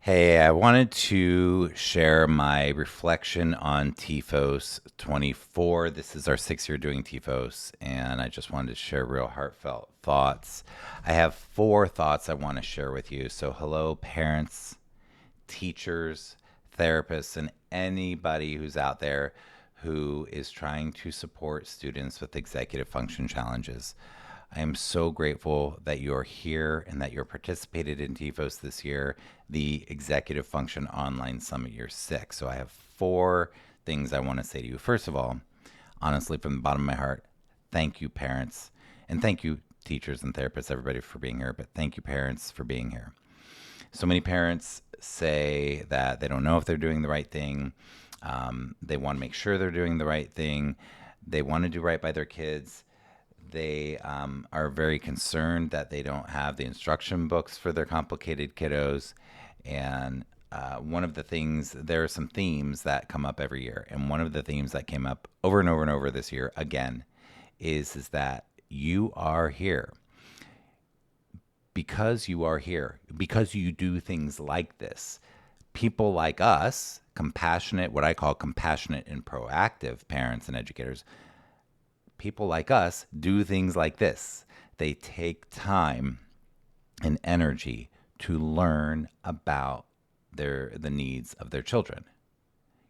Hey, I wanted to share my reflection on TIFOS 24. This is our 6th year doing TIFOS, and I just wanted to share real heartfelt thoughts. I have 4 thoughts I want to share with you. So, hello, parents, teachers, therapists, and anybody who's out there who is trying to support students with executive function challenges. I am so grateful that you're here and that you're participated in TIFOS this year, the Executive Function Online Summit Year 6. So I have 4 things I want to say to you. First of all, honestly, from the bottom of my heart, thank you, parents. And thank you, teachers and therapists, everybody, for being here. But thank you, parents, for being here. So many parents say that they don't know if they're doing the right thing. They want to make sure they're doing the right thing. They want to do right by their kids. They are very concerned that they don't have the instruction books for their complicated kiddos. And one of the things, there are some themes that come up every year. And one of the themes that came up over and over and over this year, again, is that you are here because you are here, because you do things like this. People like us, compassionate, what I call compassionate and proactive parents and educators, people like us do things like this. They take time and energy to learn about the needs of their children.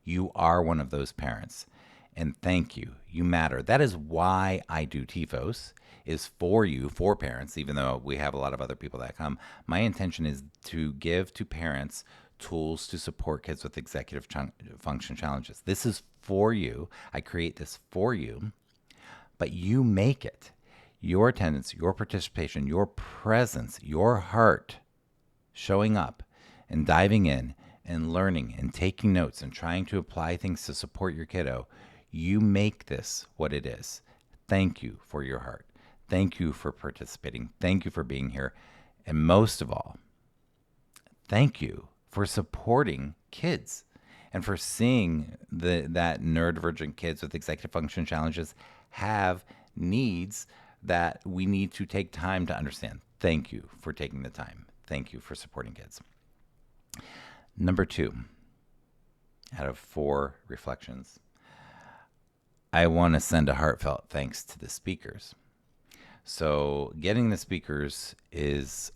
You are one of those parents. And thank you. You matter. That is why I do TIFOS, is for you, for parents, even though we have a lot of other people that come. My intention is to give to parents tools to support kids with executive function challenges. This is for you. I create this for you, but you make it. Your attendance, your participation, your presence, your heart showing up and diving in and learning and taking notes and trying to apply things to support your kiddo, you make this what it is. Thank you for your heart. Thank you for participating. Thank you for being here. And most of all, thank you for supporting kids and for seeing that neurodivergent kids with executive function challenges have needs that we need to take time to understand. Thank you for taking the time. Thank you for supporting kids. Number 2, out of 4 reflections, I want to send a heartfelt thanks to the speakers. So getting the speakers is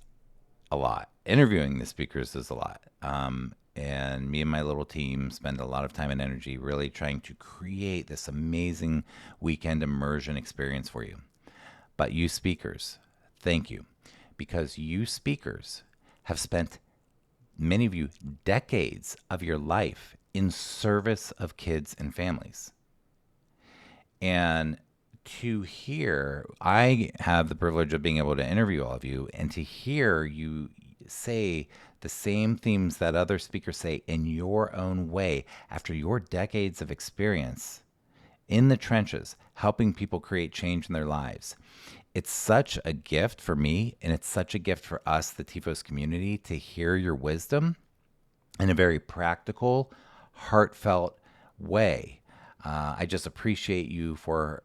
a lot. Interviewing the speakers is a lot. And me and my little team spend a lot of time and energy really trying to create this amazing weekend immersion experience for you. But you speakers, thank you. Because you speakers have spent, many of you, decades of your life in service of kids and families. And to hear, I have the privilege of being able to interview all of you, and to hear you say the same themes that other speakers say in your own way after your decades of experience in the trenches, helping people create change in their lives. It's such a gift for me, and it's such a gift for us, the TIFOS community, to hear your wisdom in a very practical, heartfelt way. I just appreciate you for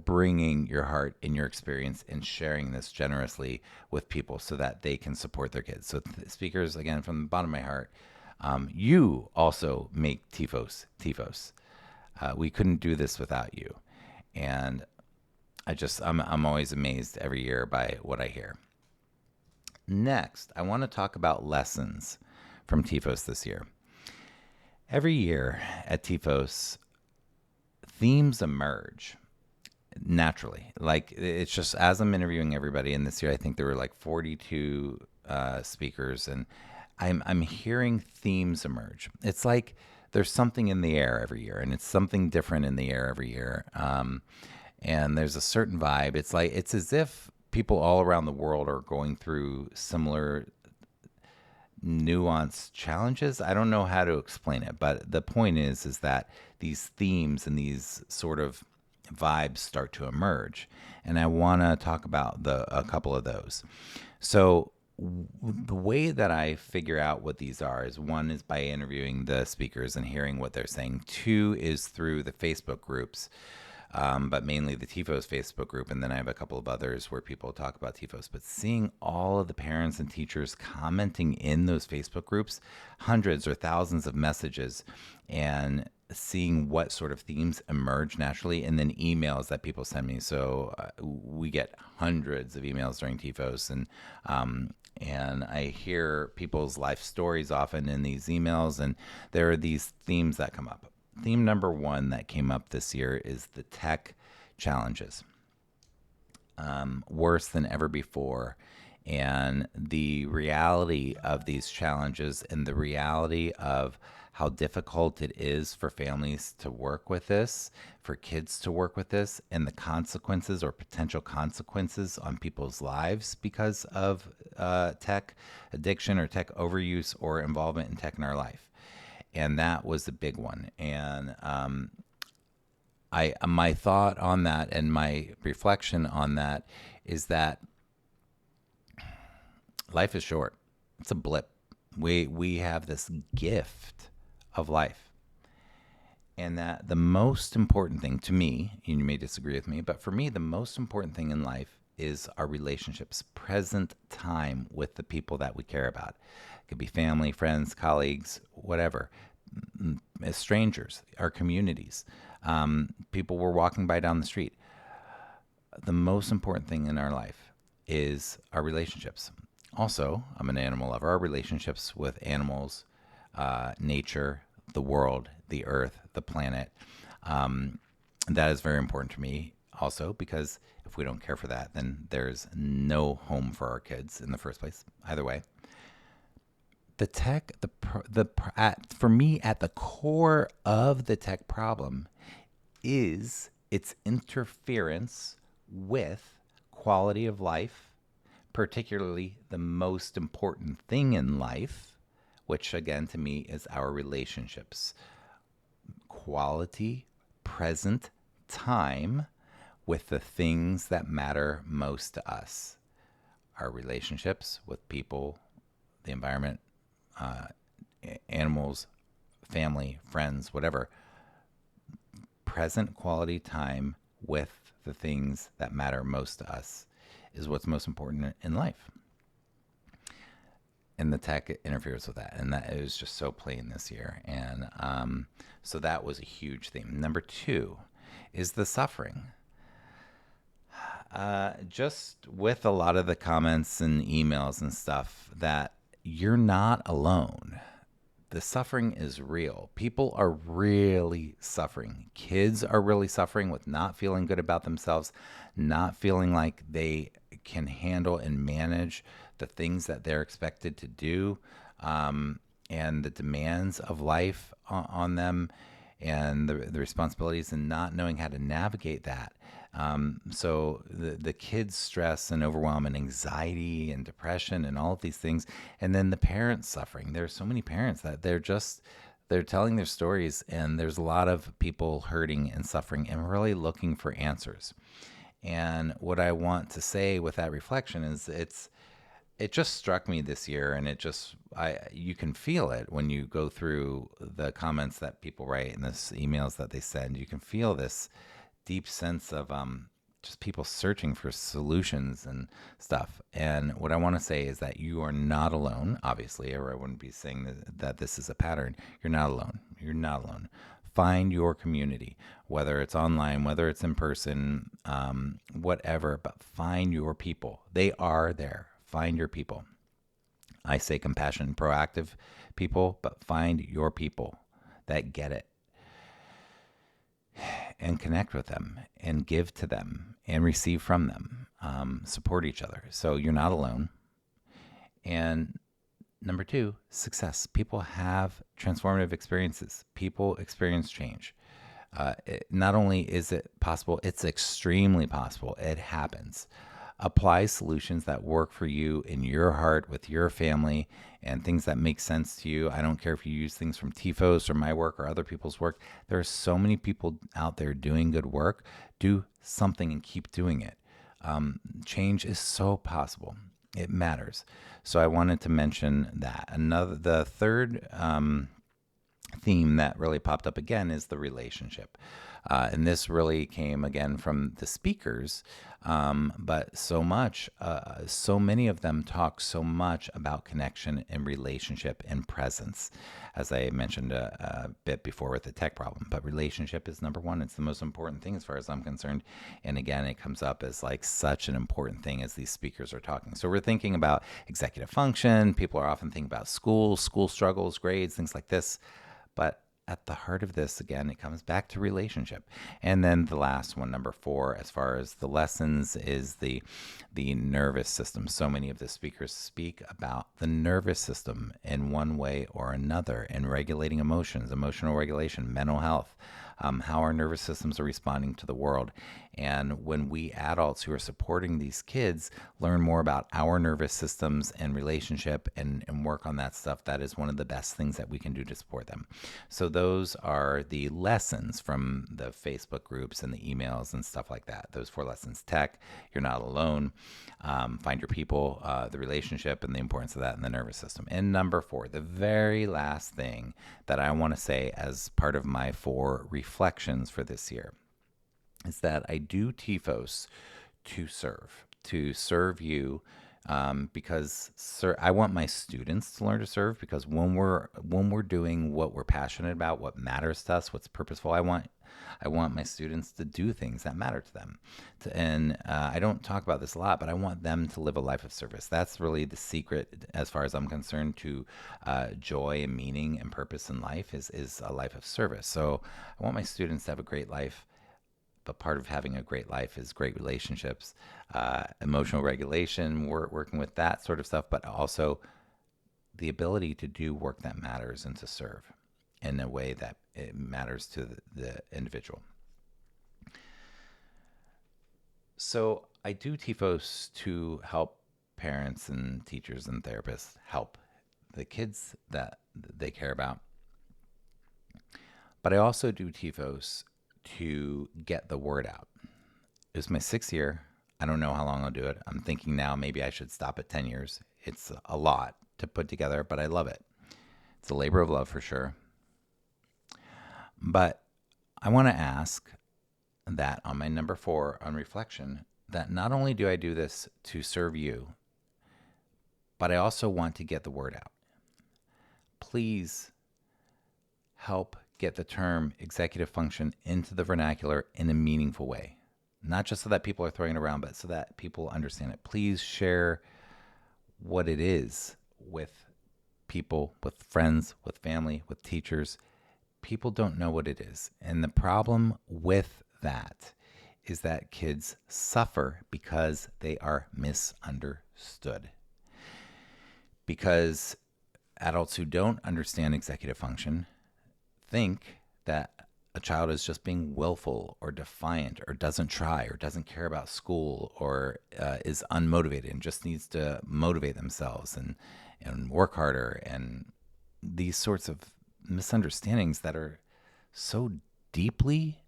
bringing your heart and your experience and sharing this generously with people so that they can support their kids. So speakers, again, from the bottom of my heart, you also make TIFOS. We couldn't do this without you. And I'm always amazed every year by what I hear. Next, I want to talk about lessons from TIFOS this year. Every year at TIFOS, themes emerge naturally. Like, it's just as I'm interviewing everybody, and this year I think there were like 42 speakers, and I'm hearing themes emerge. It's like there's something in the air every year, and it's something different in the air every year. And there's a certain vibe. It's as if people all around the world are going through similar nuanced challenges. I don't know how to explain it, but the point is that these themes and these sort of vibes start to emerge, and I want to talk about a couple of those. So the way that I figure out what these are is, one is by interviewing the speakers and hearing what they're saying. 2 is through the Facebook groups but mainly the TIFOS Facebook group. And then I have a couple of others where people talk about TIFOS. But seeing all of the parents and teachers commenting in those Facebook groups, hundreds or thousands of messages, and seeing what sort of themes emerge naturally, and then emails that people send me. So we get hundreds of emails during TIFOS, and I hear people's life stories often in these emails, and there are these themes that come up. Theme number one that came up this year is the tech challenges, worse than ever before. And the reality of these challenges and the reality of how difficult it is for families to work with this, for kids to work with this, and the consequences or potential consequences on people's lives because of tech addiction or tech overuse or involvement in tech in our life. And that was the big one. And my thought on that and my reflection on that is that life is short. It's a blip. We have this gift of life. And that the most important thing to me, and you may disagree with me, but for me, the most important thing in life is our relationships, present time with the people that we care about. It could be family, friends, colleagues, whatever, as strangers, our communities, people we're walking by down the street. The most important thing in our life is our relationships. Also, I'm an animal lover. Our relationships with animals, nature, the world, the earth, the planet. That is very important to me also, because if we don't care for that, then there's no home for our kids in the first place. Either way, the tech, for me, at the core of the tech problem is its interference with quality of life, particularly the most important thing in life, which again to me is our relationships. Quality, present time with the things that matter most to us. Our relationships with people, the environment, animals, family, friends, whatever. Present quality time with the things that matter most to us is what's most important in life. And the tech interferes with that. And that it was just so plain this year. And so that was a huge theme. Number two is the suffering. Just with a lot of the comments and emails and stuff, that you're not alone. The suffering is real. People are really suffering. Kids are really suffering with not feeling good about themselves, not feeling like they can handle and manage the things that they're expected to do, and the demands of life on them, and the responsibilities, and not knowing how to navigate that. So the kids' stress and overwhelm and anxiety and depression and all of these things, and then the parents suffering. There are so many parents that they're telling their stories, and there's a lot of people hurting and suffering and really looking for answers. And what I want to say with that reflection is it just struck me this year, and you can feel it when you go through the comments that people write and the emails that they send. You can feel this deep sense of just people searching for solutions and stuff. And what I want to say is that you are not alone, obviously, or I wouldn't be saying that this is a pattern. You're not alone. You're not alone. Find your community, whether it's online, whether it's in person, whatever, but find your people. They are there. Find your people. I say compassionate, proactive people, but find your people that get it, and connect with them and give to them and receive from them. Support each other. So you're not alone. And number two, success. People have transformative experiences. People experience change. Not only is it possible, it's extremely possible. It happens. Apply solutions that work for you in your heart with your family and things that make sense to you. I don't care if you use things from TIFOS or my work or other people's work. There are so many people out there doing good work. Do something and keep doing it. Change is so possible. It matters. So I wanted to mention that. The third theme that really popped up again is the relationship. And this really came again from the speakers, but so many of them talk so much about connection and relationship and presence, as I mentioned a bit before with the tech problem. But relationship is number one. It's the most important thing as far as I'm concerned. And again, it comes up as like such an important thing as these speakers are talking. So we're thinking about executive function. People are often thinking about school struggles, grades, things like this. But at the heart of this, again, it comes back to relationship. And then the last one, number 4, as far as the lessons, is the nervous system. So many of the speakers speak about the nervous system in one way or another, and regulating emotions, emotional regulation, mental health, how our nervous systems are responding to the world. And when we adults who are supporting these kids learn more about our nervous systems and relationship and work on that stuff, that is one of the best things that we can do to support them. So those are the lessons from the Facebook groups and the emails and stuff like that. Those 4 lessons: tech, you're not alone, find your people, the relationship, and the importance of that in the nervous system. And number 4, the very last thing that I want to say as part of my 4 reflections for this year, is that I do TFOS to serve you, because I want my students to learn to serve, because when we're doing what we're passionate about, what matters to us, what's purposeful, I want my students to do things that matter to them. And I don't talk about this a lot, but I want them to live a life of service. That's really the secret, as far as I'm concerned, to joy and meaning and purpose in life is a life of service. So I want my students to have a great life. But part of having a great life is great relationships, emotional regulation, working with that sort of stuff, but also the ability to do work that matters and to serve in a way that it matters to the individual. So I do TFOS to help parents and teachers and therapists help the kids that they care about. But I also do TFOS to get the word out. It was my 6th year. I don't know how long I'll do it. I'm thinking now maybe I should stop at 10 years. It's a lot to put together, but I love it. It's a labor of love for sure. But I want to ask that on my number 4 on reflection, that not only do I do this to serve you, but I also want to get the word out. Please help get the term executive function into the vernacular in a meaningful way. Not just so that people are throwing it around, but so that people understand it. Please share what it is with people, with friends, with family, with teachers. People don't know what it is. And the problem with that is that kids suffer because they are misunderstood. Because adults who don't understand executive function think that a child is just being willful or defiant or doesn't try or doesn't care about school or is unmotivated and just needs to motivate themselves and work harder, and these sorts of misunderstandings that are so deeply,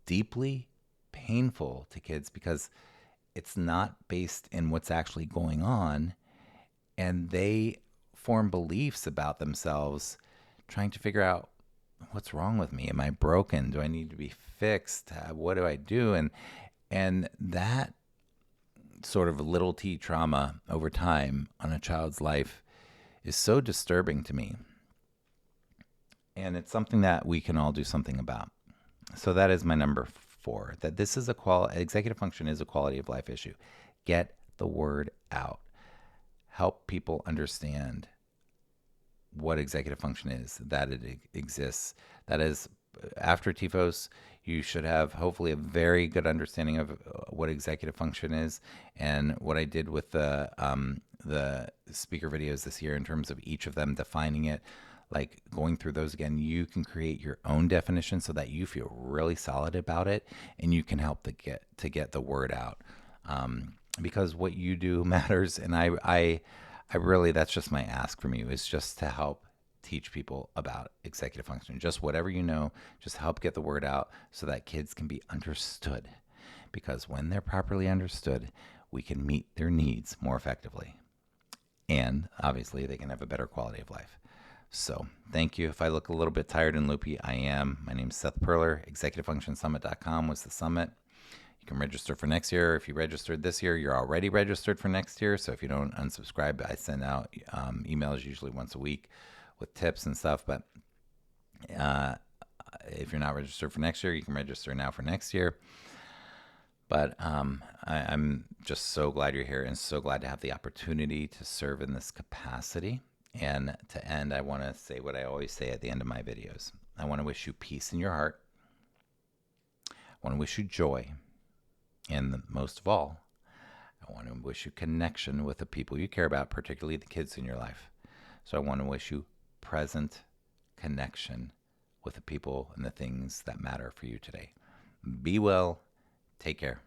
deeply painful to kids because it's not based in what's actually going on, and they form beliefs about themselves trying to figure out, what's wrong with me? Am I broken? Do I need to be fixed? What do I do? And that sort of little t trauma over time on a child's life is so disturbing to me. And it's something that we can all do something about. So that is my number 4, that this is executive function is a quality of life issue. Get the word out. Help people understand what executive function is, that it exists. That is, after TFOS, you should have hopefully a very good understanding of what executive function is. And what I did with the speaker videos this year in terms of each of them defining it, like going through those again, you can create your own definition so that you feel really solid about it, and you can help to get the word out, because what you do matters. And I really, that's just my ask from you, is just to help teach people about executive function. Just whatever you know, just help get the word out so that kids can be understood. Because when they're properly understood, we can meet their needs more effectively. And obviously, they can have a better quality of life. So thank you. If I look a little bit tired and loopy, I am. My name's Seth Perler. ExecutiveFunctionSummit.com was the summit. You can register for next year. If you registered this year, you're already registered for next year. So if you don't unsubscribe, I send out emails usually once a week with tips and stuff. But if you're not registered for next year, you can register now for next year. But I'm just so glad you're here and so glad to have the opportunity to serve in this capacity. And to end, I want to say what I always say at the end of my videos. I want to wish you peace in your heart. I want to wish you joy. And most of all, I want to wish you connection with the people you care about, particularly the kids in your life. So I want to wish you present connection with the people and the things that matter for you today. Be well. Take care.